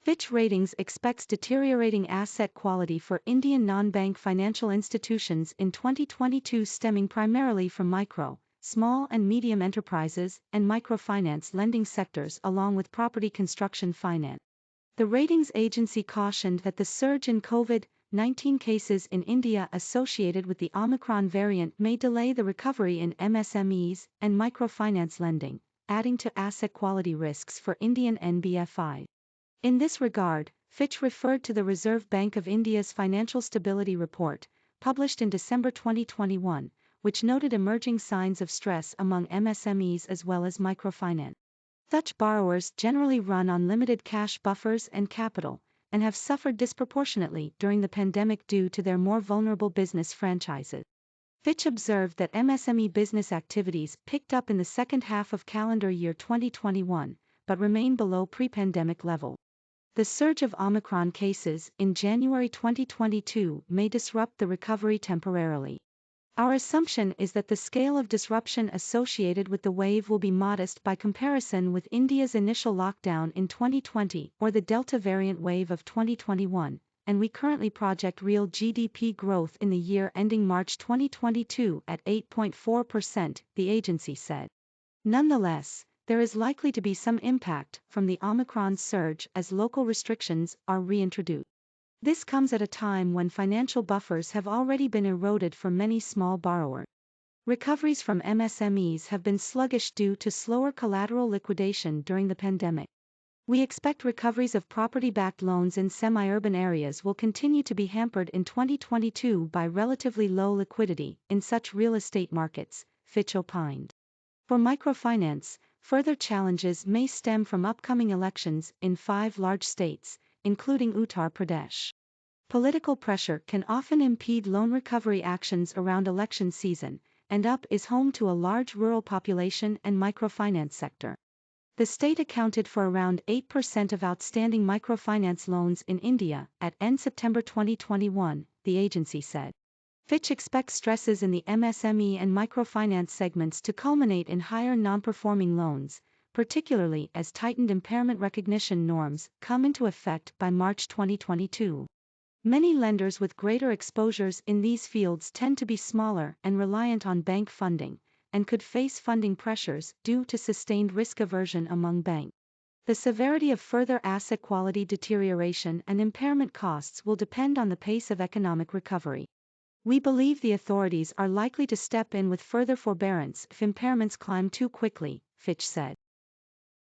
Fitch Ratings expects deteriorating asset quality for Indian non-bank financial institutions in 2022 stemming primarily from micro, small and medium enterprises and microfinance lending sectors along with property construction finance. The ratings agency cautioned that the surge in COVID-19 cases in India associated with the Omicron variant may delay the recovery in MSMEs and microfinance lending, adding to asset quality risks for Indian NBFIs. In this regard, Fitch referred to the Reserve Bank of India's Financial Stability Report, published in December 2021, which noted emerging signs of stress among MSMEs as well as microfinance. Such borrowers generally run on limited cash buffers and capital, and have suffered disproportionately during the pandemic due to their more vulnerable business franchises. Fitch observed that MSME business activities picked up in the second half of calendar year 2021, but remain below pre-pandemic levels. The surge of Omicron cases in January 2022 may disrupt the recovery temporarily. Our assumption is that the scale of disruption associated with the wave will be modest by comparison with India's initial lockdown in 2020 or the Delta variant wave of 2021, and we currently project real GDP growth in the year ending March 2022 at 8.4%, the agency said. Nonetheless, there is likely to be some impact from the Omicron surge as local restrictions are reintroduced. This comes at a time when financial buffers have already been eroded for many small borrowers. Recoveries from MSMEs have been sluggish due to slower collateral liquidation during the pandemic. We expect recoveries of property-backed loans in semi-urban areas will continue to be hampered in 2022 by relatively low liquidity in such real estate markets, Fitch opined. For microfinance, further challenges may stem from upcoming elections in 5 large states, including Uttar Pradesh. Political pressure can often impede loan recovery actions around election season, and UP is home to a large rural population and microfinance sector. The state accounted for around 8% of outstanding microfinance loans in India at end September 2021, the agency said. Fitch expects stresses in the MSME and microfinance segments to culminate in higher non-performing loans, particularly as tightened impairment recognition norms come into effect by March 2022. Many lenders with greater exposures in these fields tend to be smaller and reliant on bank funding, and could face funding pressures due to sustained risk aversion among banks. The severity of further asset quality deterioration and impairment costs will depend on the pace of economic recovery. We believe the authorities are likely to step in with further forbearance if impairments climb too quickly, Fitch said.